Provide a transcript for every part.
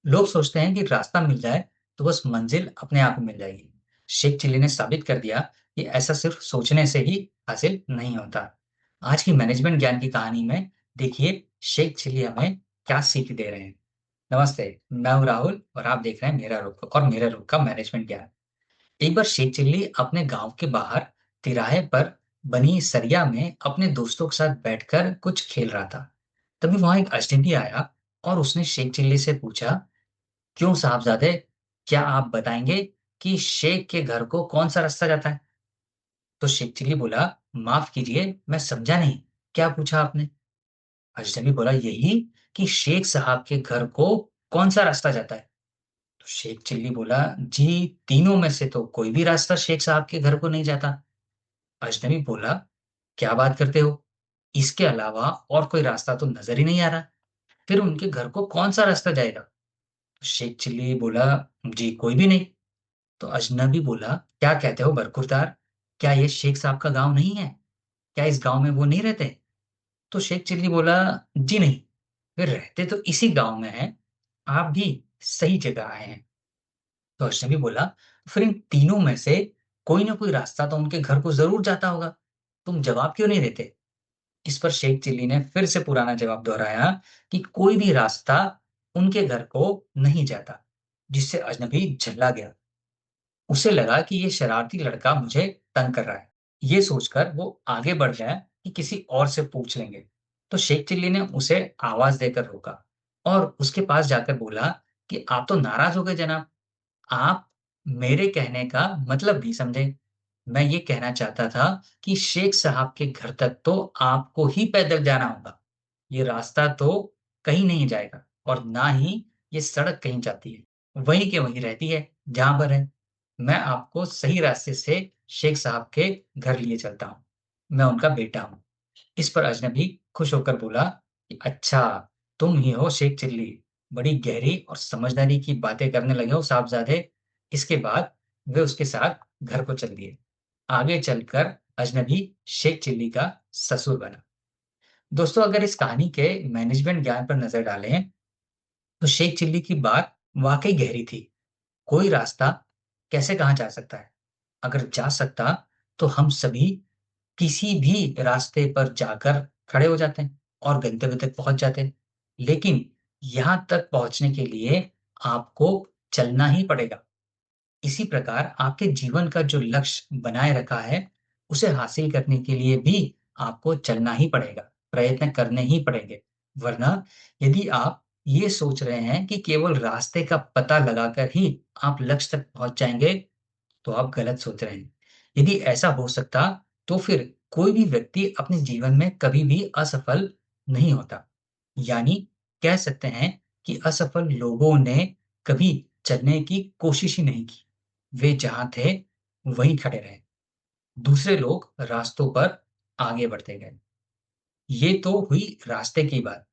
लोग सोचते हैं कि रास्ता मिल जाए तो बस मंजिल अपने आप ही मिल जाएगी। शेख चिल्ली ने साबित कर दिया कि ऐसा सिर्फ सोचने से ही हासिल नहीं होता। आज की मैनेजमेंट ज्ञान की कहानी में देखिए शेख चिल्ली हमें क्या सीख दे रहे हैं। नमस्ते, मैं हूं राहुल और आप देख रहे हैं मेरा रुख का मैनेजमेंट ज्ञान। एक बार शेख चिल्ली अपने गांव के बाहर तिराहे पर बनी सरिया में अपने दोस्तों के साथ बैठकर कुछ खेल रहा था। तभी वहां एक अजनबी आया और उसने शेख चिल्ली से पूछा, क्यों साहबजादे, क्या आप बताएंगे कि शेख के घर को कौन सा रास्ता जाता है? तो शेख चिल्ली बोला, माफ कीजिए, मैं समझा नहीं, क्या पूछा आपने? अजनबी बोला, यही कि शेख साहब के घर को कौन सा रास्ता जाता है? तो शेख चिल्ली बोला, जी, तीनों में से तो कोई भी रास्ता शेख साहब के घर को नहीं जाता। अजनबी बोला, क्या बात करते हो? इसके अलावा और कोई रास्ता तो नजर ही नहीं आ रहा। फिर उनके घर को कौन सा रास्ता जाएगा? तो शेख चिल्ली बोला, जी कोई भी नहीं। तो अजनबी बोला, क्या कहते हो बरखुरदार, क्या ये शेख साहब का गांव नहीं है? क्या इस गांव में वो नहीं रहते? तो शेख चिल्ली बोला, जी नहीं, वे रहते तो इसी गांव में हैं। आप भी सही जगह आए हैं। तो अजनबी बोला, फिर इन तीनों में से कोई ना कोई रास्ता तो उनके घर को जरूर जाता होगा। तुम जवाब क्यों नहीं देते? इस पर शेख चिल्ली ने फिर से पुराना जवाब दोहराया कि कोई भी रास्ता उनके घर को नहीं जाता, जिससे अजनबी झल्ला गया। उसे लगा कि ये शरारती लड़का मुझे तंग कर रहा है। ये सोचकर वो आगे बढ़ गया कि किसी और से पूछ लेंगे। तो शेख चिल्ली ने उसे आवाज देकर रोका और उसके पास जाकर बोला कि आप तो नाराज हो गए जनाब। आप मेरे कहने का मतलब नहीं समझे। मैं ये कहना चाहता था कि शेख साहब के घर तक तो आपको ही पैदल जाना होगा। ये रास्ता तो कहीं नहीं जाएगा और ना ही ये सड़क कहीं जाती है। वहीं के वहीं रहती है, जहां पर है। मैं आपको सही रास्ते से शेख साहब के घर लिए चलता हूँ। मैं उनका बेटा हूँ। इस पर अजनबी खुश होकर बोला कि अच्छा, तुम ही हो शेख चिल्ली। बड़ी गहरी और समझदारी की बातें करने लगे हो साहबजादे। इसके बाद वे उसके साथ घर को चल दिए। आगे चलकर अजनबी शेख चिल्ली का ससुर बना। दोस्तों, अगर इस कहानी के मैनेजमेंट ज्ञान पर नजर डालें तो शेख चिल्ली की बात वाकई गहरी थी। कोई रास्ता कैसे कहाँ जा सकता है? अगर जा सकता तो हम सभी किसी भी रास्ते पर जाकर खड़े हो जाते हैं और गंतव्य तक पहुंच जाते हैं। लेकिन यहां तक पहुंचने के लिए आपको चलना ही पड़ेगा। इसी प्रकार आपके जीवन का जो लक्ष्य बनाए रखा है, उसे हासिल करने के लिए भी आपको चलना ही पड़ेगा, प्रयत्न करने ही पड़ेंगे। वरना यदि आप ये सोच रहे हैं कि केवल रास्ते का पता लगाकर ही आप लक्ष्य तक पहुंच जाएंगे, तो आप गलत सोच रहे हैं। यदि ऐसा हो सकता, तो फिर कोई भी व्यक्ति अपने जीवन में कभी भी असफल नहीं होता। यानी कह सकते हैं कि असफल लोगों ने कभी चलने की कोशिश ही नहीं की। वे जहां थे, वहीं खड़े रहे। दूसरे लोग रास्तों पर आगे बढ़ते गए। ये तो हुई रास्ते की बात।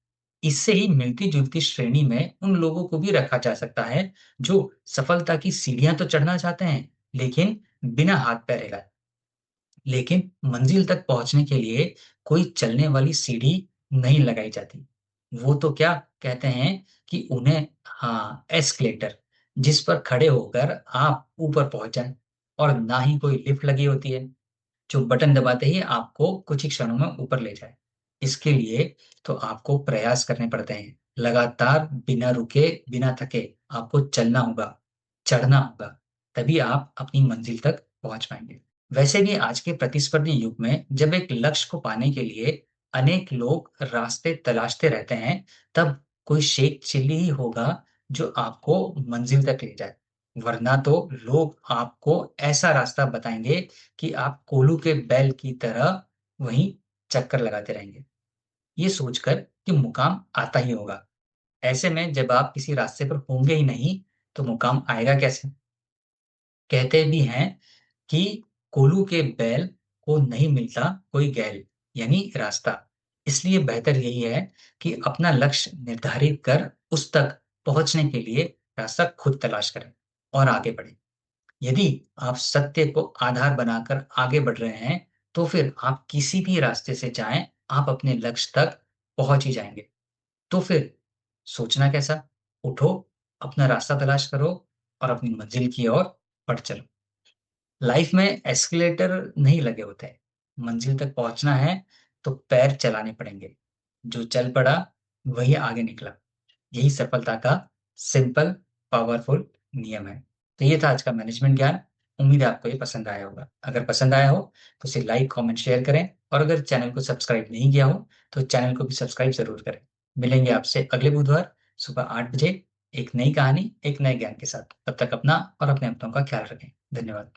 इससे ही मिलती-जुलती श्रेणी में उन लोगों को भी रखा जा सकता है, जो सफलता की सीढ़ियाँ तो चढ़ना चाहते हैं, लेकिन बिना हाथ-पैर हिलाए। लेकिन मंजिल तक पहुँचने के लिए कोई चलने वाली सीढ़ी नहीं लगाई जाती। वो तो क्या कहते हैं कि उन्हें, हाँ, एस्केलेटर, जिस पर खड़े होकर आप ऊपर पहुँच जाएँ, और ना ही कोई लिफ्ट लगी होती है। जो बटन दबाते ही आपको कुछ ही क्षणों में ऊपर ले जाए। इसके लिए तो आपको प्रयास करने पड़ते हैं। लगातार बिना रुके, बिना थके आपको चलना होगा, चढ़ना होगा, तभी आप अपनी मंजिल तक पहुँच पाएँगे। वैसे भी आज के प्रतिस्पर्धी युग में जब एक लक्ष्य को पाने के लिए अनेक लोग रास्ते तलाशते रहते हैं, तब कोई शेख चिल्ली ही होगा जो आपको मंजिल तक ले जाए। वरना तो लोग आपको ऐसा रास्ता बताएँगे कि आप कोल्हू के बैल की तरह वहीं चक्कर लगाते रहेंगे, ये सोचकर कि मुकाम आता ही होगा। ऐसे में जब आप किसी रास्ते पर होंगे ही नहीं, तो मुकाम आएगा कैसे? कहते भी हैं कि कोल्हू के बैल को नहीं मिलता कोई गैल, यानी रास्ता। इसलिए बेहतर यही है कि अपना लक्ष्य निर्धारित कर उस तक पहुंचने के लिए रास्ता खुद तलाश करें और आगे बढ़ें। यदि आप सत्य को आधार बनाकर आगे बढ़ रहे हैं, तो फिर आप किसी भी रास्ते से जाएं, आप अपने लक्ष्य तक पहुंच ही जाएंगे। तो फिर सोचना कैसा? उठो, अपना रास्ता तलाश करो और अपनी मंजिल की ओर बढ़ चलो। लाइफ में एस्केलेटर नहीं लगे होते। मंजिल तक पहुंचना है तो पैर चलाने पड़ेंगे। जो चल पड़ा वही आगे निकला। यही सफलता का सिंपल पावरफुल नियम है। तो ये था आज का मैनेजमेंट ज्ञान। उम्मीद है आपको ये पसंद आया होगा। अगर पसंद आया हो तो इसे लाइक कमेंट शेयर करें और अगर चैनल को सब्सक्राइब नहीं किया हो तो चैनल को भी सब्सक्राइब जरूर करें। मिलेंगे आपसे अगले बुधवार सुबह 8 बजे एक नई कहानी एक नए ज्ञान के साथ। तब तक अपना और अपने अपनों का ख्याल रखें। धन्यवाद।